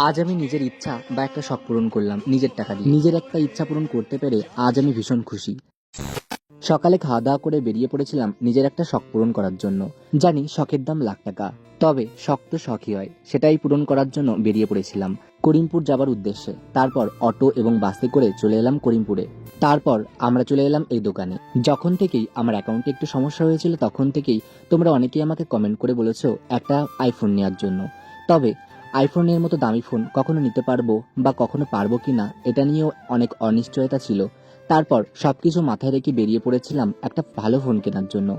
আজ আমি নিজের ইচ্ছা বা একটা শখ পূরণ করলাম নিজের টাকা দিয়ে। নিজের একটা ইচ্ছা পূরণ করতে পেরে আজ আমি ভীষণ খুশি। সকালে খাওয়া দাওয়া করে বেরিয়ে পড়েছিলাম নিজের একটা শখ পূরণ করার জন্য। জানি শখের দাম লাখ টাকা, তবে শখ তো শখই হয়, সেটাই পূরণ করার জন্য বেরিয়ে পড়েছিলাম করিমপুর যাবার উদ্দেশ্যে। তারপর অটো এবং বাসে করে চলে এলাম করিমপুরে। তারপর আমরা চলে এলাম এই দোকানে। যখন থেকেই আমার অ্যাকাউন্টে একটু সমস্যা হয়েছিল তখন থেকেই তোমরা অনেকেই আমাকে কমেন্ট করে বলেছো একটা আইফোন নেওয়ার জন্য। তবে আইফোনের মতো দামি ফোন কখনো নিতে পারবো বা কখনো পারবো কিনা এটা নিয়েও অনেক অনিশ্চয়তা ছিল। তারপর সবকিছু মাথায় রেখে বেরিয়ে পড়েছিলাম একটা ভালো ফোন কেনার জন্য।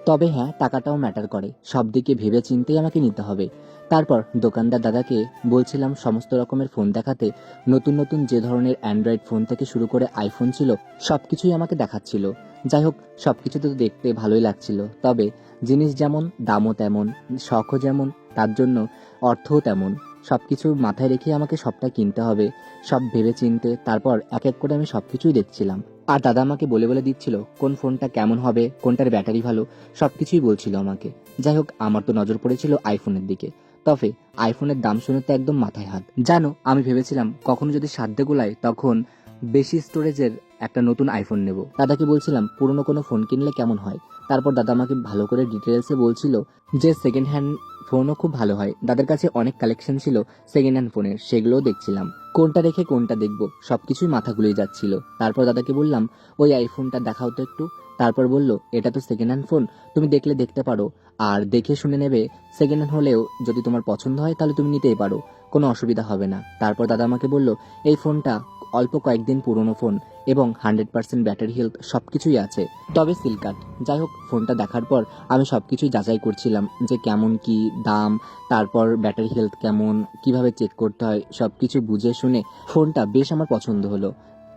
তবে হ্যাঁ, টাকাটাও ম্যাটার করে, সব দিকে ভেবে চিন্তেই আমাকে নিতে হবে। তারপর দোকানদার দাদাকে বলছিলাম সমস্ত রকমের ফোন দেখাতে। নতুন নতুন যে ধরনের অ্যান্ড্রয়েড ফোন থেকে শুরু করে আইফোন ছিল সবকিছুই আমাকে দেখাচ্ছিল। যাই হোক, সবকিছু তো দেখতে ভালোই লাগছিল, তবে জিনিস যেমন দামও তেমন, শখও যেমন, তার জন্য অর্থও তেমন। সবকিছু মাথায় রেখে আমাকে সবটা কিনতে হবে, সব ভেবে চিনতে। তারপর এক এক করে আমি সবকিছুই দেখছিলাম, আর দাদা আমাকে বলে বলে দিচ্ছিল কোন ফোনটা কেমন হবে, কোনটার ব্যাটারি ভালো, সবকিছুই বলছিল আমাকে। যাই হোক, আমার তো নজর পড়েছিল আইফোনের দিকে। তবে আইফোনের দাম শুনে তো একদম মাথায় হাত। জানো, আমি ভেবেছিলাম কখনো যদি সাধ্যে গোলায় তখন বেশি স্টোরেজের একটা নতুন আইফোন নেব। দাদাকে বলছিলাম পুরনো কোনো ফোন কিনলে কেমন হয়। তারপর দাদা আমাকে ভালো করে ডিটেলসে বলছিল যে সেকেন্ড হ্যান্ড ফোনও খুব ভালো হয়। দাদার কাছে অনেক কালেকশন ছিল সেকেন্ড হ্যান্ড ফোনের, সেগুলোও দেখছিলাম। কোনটা রেখে কোনটা দেখবো সবকিছুই মাথা গুলিয়ে যাচ্ছিল। তারপর দাদাকে বললাম ওই আইফোনটা দেখাও তো একটু। তারপর বলল এটা তো সেকেন্ড হ্যান্ড ফোন, তুমি দেখলে দেখতে পারো, আর দেখে শুনে নেবে। সেকেন্ড হ্যান্ড হলেও যদি তোমার পছন্দ হয় তাহলে তুমি নিতেই পারো, কোনো অসুবিধা হবে না। তারপর দাদা আমাকে বলল এই ফোনটা অল্প কয়েকদিন পুরনো ফোন এবং 100% ব্যাটারি হেলথ সবকিছুই আছে, তবে সিল কাট। যাই হোক, ফোনটা দেখার পর আমি সবকিছুই যাচাই করছিলাম যে কেমন কি দাম, তারপর ব্যাটারি হেলথ কেমন, কিভাবে চেক করতে হয়, সবকিছু বুঝে শুনে ফোনটা বেশ আমার পছন্দ হলো।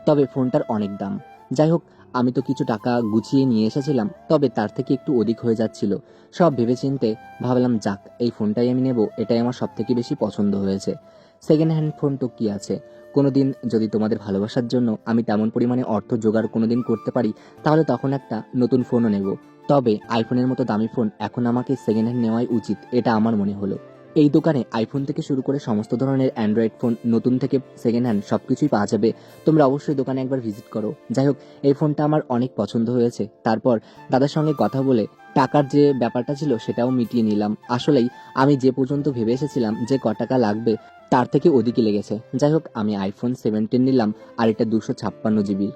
তবে ফোনটার অনেক দাম। যাই হোক, আমি তো কিছু টাকা গুছিয়ে নিয়ে এসেছিলাম, তবে তার থেকে একটু অধিক হয়ে যাচ্ছিল। সব ভেবেচিন্তে ভাবলাম যাক, এই ফোনটাই আমি নেব, এটাই আমার সব থেকে বেশি পছন্দ হয়েছে। সেকেন্ড হ্যান্ড ফোন তো কি আছে, কোনোদিন যদি তোমাদের ভালোবাসার জন্য আমি তেমন পরিমাণে অর্থ জোগাড় কোনোদিন করতে পারি তাহলে তখন একটা নতুন ফোনও নেব। তবে আইফোনের মতো দামি ফোন এখন আমাকে সেকেন্ড হ্যান্ড নেওয়াই উচিত, এটা আমার মনে হলো। এই দোকানে আইফোন থেকে শুরু করে সমস্ত ধরনের অ্যান্ড্রয়েড ফোন নতুন থেকে সেকেন্ড হ্যান্ড সবকিছুই পাওয়া যাবে। তোমরা অবশ্যই দোকানে একবার ভিজিট করো। যাই হোক, এই ফোনটা আমার অনেক পছন্দ হয়েছে। তারপর দাদার সঙ্গে কথা বলে টাকার যে ব্যাপারটা ছিল সেটাও মিটিয়ে নিলাম। আসলেই আমি যে পর্যন্ত ভেবে এসেছিলাম যে টাকা লাগবে তার থেকে অধিকই লেগেছে। যাই হোক, আমি আইফোন 17 নিলাম, আর এটা 256 জিবি।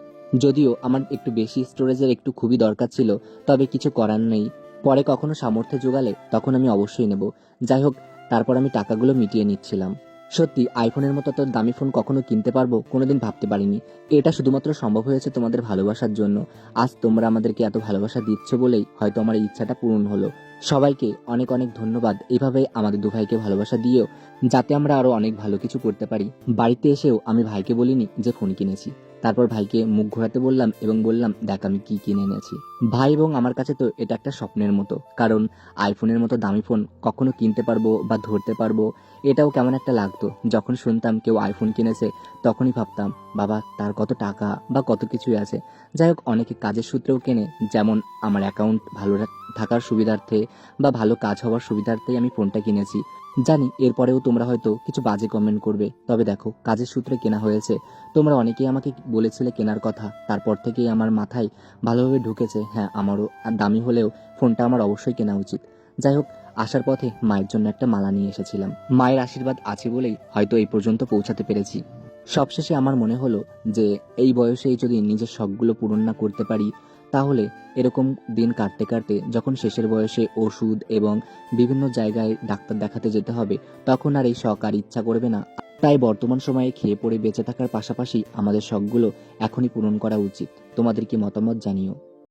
যদিও আমার একটু বেশি স্টোরেজের একটু খুবই দরকার ছিল, তবে কিছু করার নেই, পরে কখনো সামর্থ্য জোগালে তখন আমি অবশ্যই নেব। যাই হোক, তারপর আমি টাকাগুলো মিটিয়ে নিচ্ছিলাম। সত্যি আইফোনের মতো তো দামি ফোন কখনো কিনতে পারবো কোনোদিন ভাবতে পারিনি। এটা শুধুমাত্র সম্ভব হয়েছে তোমাদের ভালোবাসার জন্য। আজ তোমরা আমাদেরকে এত ভালোবাসা দিচ্ছ বলেই হয়তো আমার এই ইচ্ছাটা পূরণ হলো। সবাইকে অনেক অনেক ধন্যবাদ। এভাবে আমাদের দু ভাইকে ভালোবাসা দিয়েও, যাতে আমরা আরো অনেক ভালো কিছু করতে পারি। বাড়িতে এসেও আমি ভাইকে বলিনি যে ফোন কিনেছি। তারপর ভাইকে মুখ ঘোরাতে বললাম এবং বললাম দেখ আমি কি কিনে এনেছি। ভাই এবং আমার কাছে তো এটা একটা স্বপ্নের মতো, কারণ আইফোনের মতো দামি ফোন কখনো কিনতে পারবো বা ধরতে পারবো, এটাও কেমন একটা লাগতো। যখন শুনতাম কেউ আইফোন কিনেছে তখনই ভাবতাম বাবা তার কত টাকা বা কত কিছুই আছে। যাই হোক, অনেকে কাজের সূত্রেও কেনে, যেমন আমার অ্যাকাউন্ট ভালো থাকার সুবিধার্থে বা ভালো কাজ হওয়ার সুবিধার্থেই আমি ফোনটা কিনেছি। জানি এরপরেও তোমরা হয়তো কিছু বাজে কমেন্ট করবে, তবে দেখো কাজের সূত্রে কেনা হয়েছে। তোমরা অনেকেই আমাকে বলেছিলে কেনার কথা, তারপর থেকেই আমার মাথায় ভালোভাবে ঢুকেছে হ্যাঁ আমারও দামি হলেও ফোনটা আমার অবশ্যই কেনা উচিত। যাই হোক, আসার পথে মায়ের জন্য একটা মালা নিয়ে এসেছিলাম। মায়ের আশীর্বাদ আছে বলেই হয়তো এই পর্যন্ত পৌঁছাতে পেরেছি। সবশেষে আমার মনে হলো যে এই বয়সেই যদি নিজের শখগুলো পূরণ না করতে পারি তাহলে এরকম দিন কাটতে কাটতে যখন শেষের বয়সে ওষুধ এবং বিভিন্ন জায়গায় ডাক্তার দেখাতে যেতে হবে তখন আর এই শখ আর ইচ্ছা করবে না। তাই বর্তমান সময়ে খেয়ে পড়ে বেঁচে থাকার পাশাপাশি আমাদের শখগুলো এখনই পূরণ করা উচিত। তোমাদের কি মতামত জানিও।